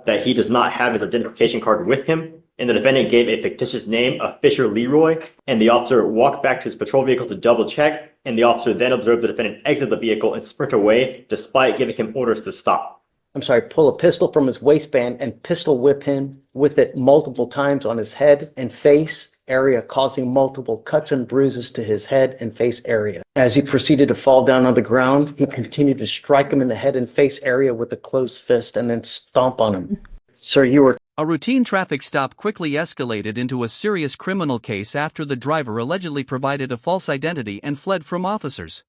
that he does not have his identification card with him, and the defendant gave a fictitious name of Fisher Leroy, and the officer walked back to his patrol vehicle to double check, and the officer then observed the defendant exit the vehicle and sprint away despite giving him orders to stop. Pull a pistol from his waistband and pistol whip him with it multiple times on his head and face area, causing multiple cuts and bruises to his head and face area. As he proceeded to fall down on the ground, he continued to strike him in the head and face area with a closed fist and then stomp on him. Sir, you were... A routine traffic stop quickly escalated into a serious criminal case after the driver allegedly provided a false identity and fled from officers.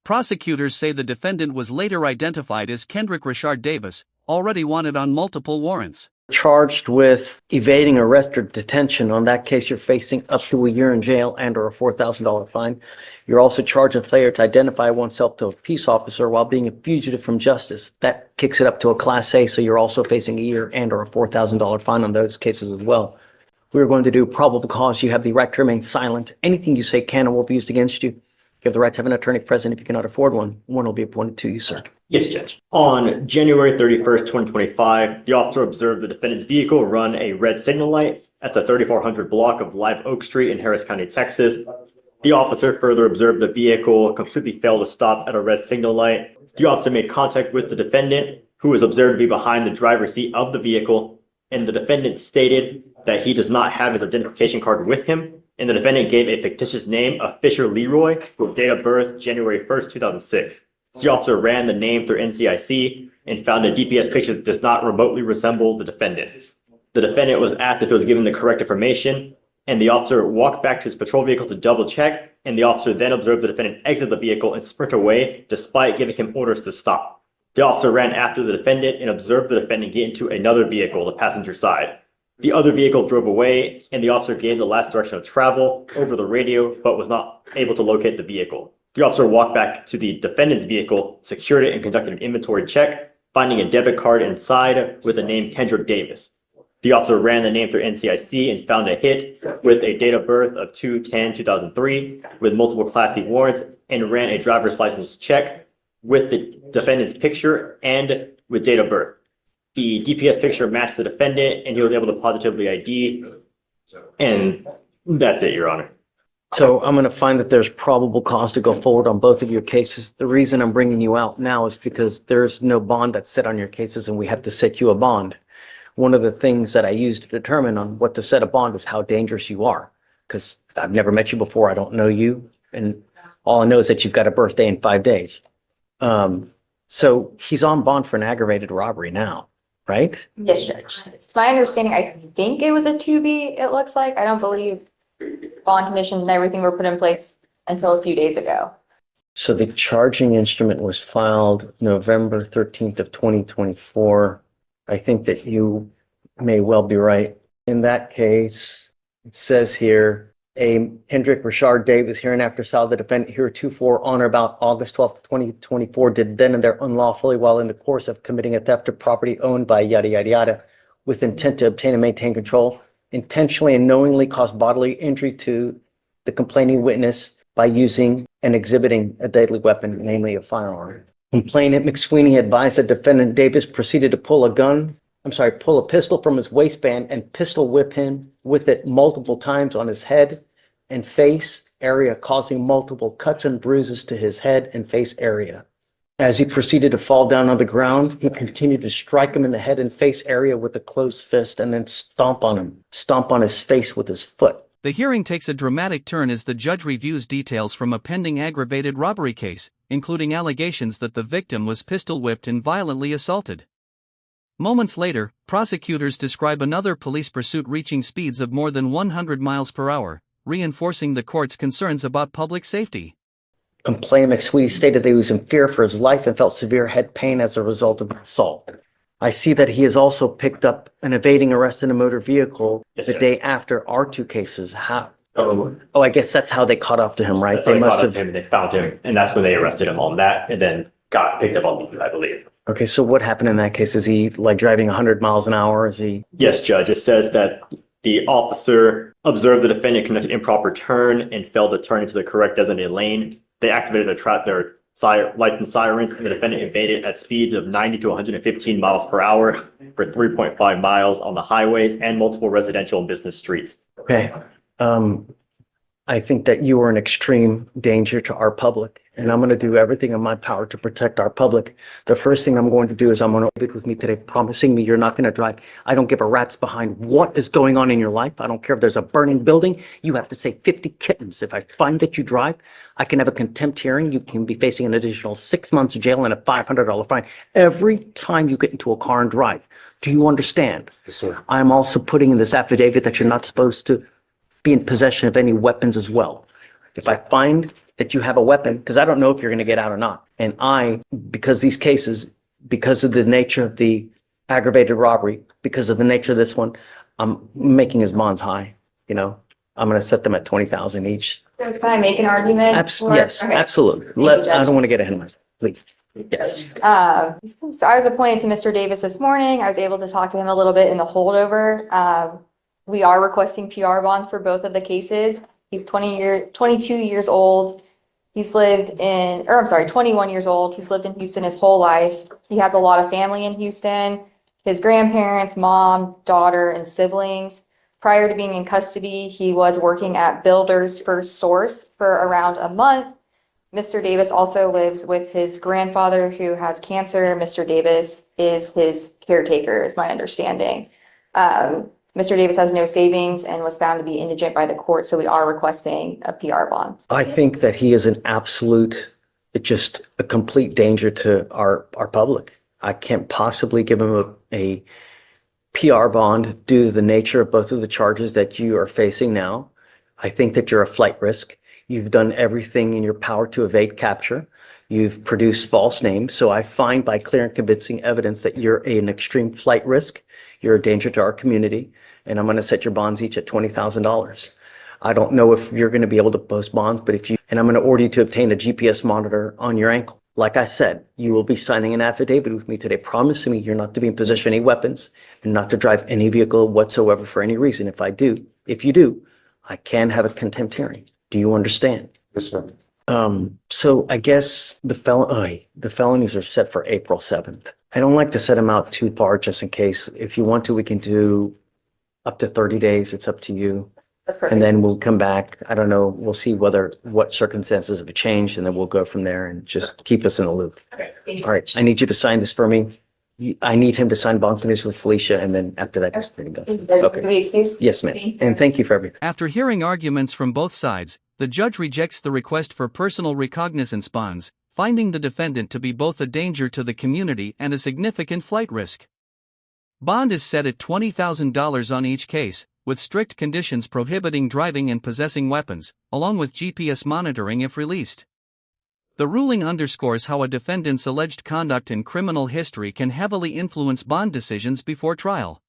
Prosecutors say the defendant was later identified as Kendrick Richard Davis, already wanted on multiple warrants. Charged with evading arrest or detention. On that case, you're facing up to a year in jail and or a $4,000 fine. You're also charged with failure to identify oneself to a peace officer while being a fugitive from justice. That kicks it up to a Class A, so you're also facing a year and or a $4,000 fine on those cases as well. We're going to do probable cause. You have the right to remain silent. Anything you say can and will be used against you. You have the right to have an attorney present if you cannot afford one. One will be appointed to you, sir. Yes, Judge. On January 31st, 2025, the officer observed the defendant's vehicle run a red signal light at the 3400 block of Live Oak Street in Harris County, Texas. The officer further observed the vehicle completely failed to stop at a red signal light. The officer made contact with the defendant, who was observed to be behind the driver's seat of the vehicle, and the defendant stated that he does not have his identification card with him, and the defendant gave a fictitious name of Fisher Leroy, with date of birth January 1st, 2006. The officer ran the name through NCIC and found a DPS picture that does not remotely resemble the defendant. The defendant was asked if he was given the correct information, and the officer walked back to his patrol vehicle to double check, and the officer then observed the defendant exit the vehicle and sprint away despite giving him orders to stop. The officer ran after the defendant and observed the defendant get into another vehicle, the passenger side. The other vehicle drove away, and the officer gave the last direction of travel over the radio, but was not able to locate the vehicle. The officer walked back to the defendant's vehicle, secured it, and conducted an inventory check, finding a debit card inside with the name Kendrick Davis. The officer ran the name through NCIC and found a hit with a date of birth of 2/10/2003 with multiple Class C warrants, and ran a driver's license check with the defendant's picture and with date of birth. The DPS picture matched the defendant, and he was able to positively ID, and that's it, Your Honor. So I'm going to find that there's probable cause to go forward on both of your cases. The reason I'm bringing you out now is because there's no bond that's set on your cases, and we have to set you a bond. One of the things that I use to determine on what to set a bond is how dangerous you are, because I've never met you before. I don't know you, and all I know is that you've got a birthday in 5 days. So he's on bond for an aggravated robbery now, right? Yes, Judge. It's my understanding, I think it was a 2B, it looks like. I don't believe bond conditions and everything were put in place until a few days ago. So the charging instrument was filed November 13th of 2024. I think that you may well be right. In that case, it says here, a Kendrick Richard Davis hereinafter saw the defendant heretofore on or about August 12th, 2024 did then and there unlawfully while in the course of committing a theft of property owned by yada yada yada with intent to obtain and maintain control, intentionally and knowingly caused bodily injury to the complaining witness by using and exhibiting a deadly weapon, namely a firearm. Complainant McSweeney advised that defendant Davis proceeded to pull a pistol from his waistband and pistol whip him with it multiple times on his head and face area, causing multiple cuts and bruises to his head and face area. As he proceeded to fall down on the ground, he continued to strike him in the head and face area with a closed fist and then stomp on his face with his foot. The hearing takes a dramatic turn as the judge reviews details from a pending aggravated robbery case, including allegations that the victim was pistol whipped and violently assaulted. Moments later, prosecutors describe another police pursuit reaching speeds of more than 100 miles per hour, reinforcing the court's concerns about public safety. Complainant McSweeney stated that he was in fear for his life and felt severe head pain as a result of the assault. I see that he has also picked up an evading arrest in a motor vehicle the day after our two cases. I guess that's how they caught up to him, right? They must have him, they found him, and that's when they arrested him on that, and then got picked up on me, I believe. Okay, so what happened in that case? Is he like driving 100 miles an hour? Is he? Yes, Judge. It says that the officer observed the defendant conduct an improper turn and failed to turn into the correct designated lane. They activated their lights and sirens, and the defendant evaded at speeds of 90 to 115 miles per hour for 3.5 miles on the highways and multiple residential and business streets. Okay. I think that you are an extreme danger to our public, and I'm going to do everything in my power to protect our public. The first thing I'm going to do is I'm going to leave it with me today, promising me you're not going to drive. I don't give a rat's behind what is going on in your life. I don't care if there's a burning building. You have to say 50 kittens. If I find that you drive, I can have a contempt hearing. You can be facing an additional 6 months jail and a $500 fine every time you get into a car and drive. Do you understand? Yes, sir. I'm also putting in this affidavit that you're not supposed to be in possession of any weapons as well. If I find that you have a weapon, because I don't know if you're going to get out or not, and because these cases, because of the nature of the aggravated robbery, because of the nature of this one, I'm making his bonds high, I'm going to set them at 20,000 each. So can I make an argument? Yes, Okay. absolutely. you, Judge. I don't want to get ahead of myself, please. Yes. So I was appointed to Mr. Davis this morning. I was able to talk to him a little bit in the holdover. We are requesting PR bonds for both of the cases. He's 22 years old. 21 years old. He's lived in Houston his whole life. He has a lot of family in Houston. His grandparents, mom, daughter, and siblings. Prior to being in custody, he was working at Builders First Source for around a month. Mr. Davis also lives with his grandfather who has cancer. Mr. Davis is his caretaker, is my understanding. Mr. Davis has no savings and was found to be indigent by the court, so we are requesting a PR bond. I think that he is just a complete danger to our public. I can't possibly give him a PR bond due to the nature of both of the charges that you are facing now. I think that you're a flight risk. You've done everything in your power to evade capture. You've produced false names. So I find by clear and convincing evidence that you're an extreme flight risk. You're a danger to our community. And I'm going to set your bonds each at $20,000. I don't know if you're going to be able to post bonds, but and I'm going to order you to obtain a GPS monitor on your ankle. Like I said, you will be signing an affidavit with me today, promising me you're not to be in possession of any weapons and not to drive any vehicle whatsoever for any reason. If you do, I can have a contempt hearing. Do you understand? Yes, sir. So I guess the felonies are set for April 7th. I don't like to set them out too far just in case. If you want to, we can do up to 30 days. It's up to you. That's perfect. And then we'll come back. I don't know. We'll see what circumstances have changed, and then we'll go from there and just keep us in the loop. Okay, thank you. All right. I need you to sign this for me. I need him to sign bond conditions with Felicia, and then after that, it's pretty good. Okay. Do we excuse? Yes, ma'am. And thank you for everything. After hearing arguments from both sides, the judge rejects the request for personal recognizance bonds, finding the defendant to be both a danger to the community and a significant flight risk. Bond is set at $20,000 on each case, with strict conditions prohibiting driving and possessing weapons, along with GPS monitoring if released. The ruling underscores how a defendant's alleged conduct and criminal history can heavily influence bond decisions before trial.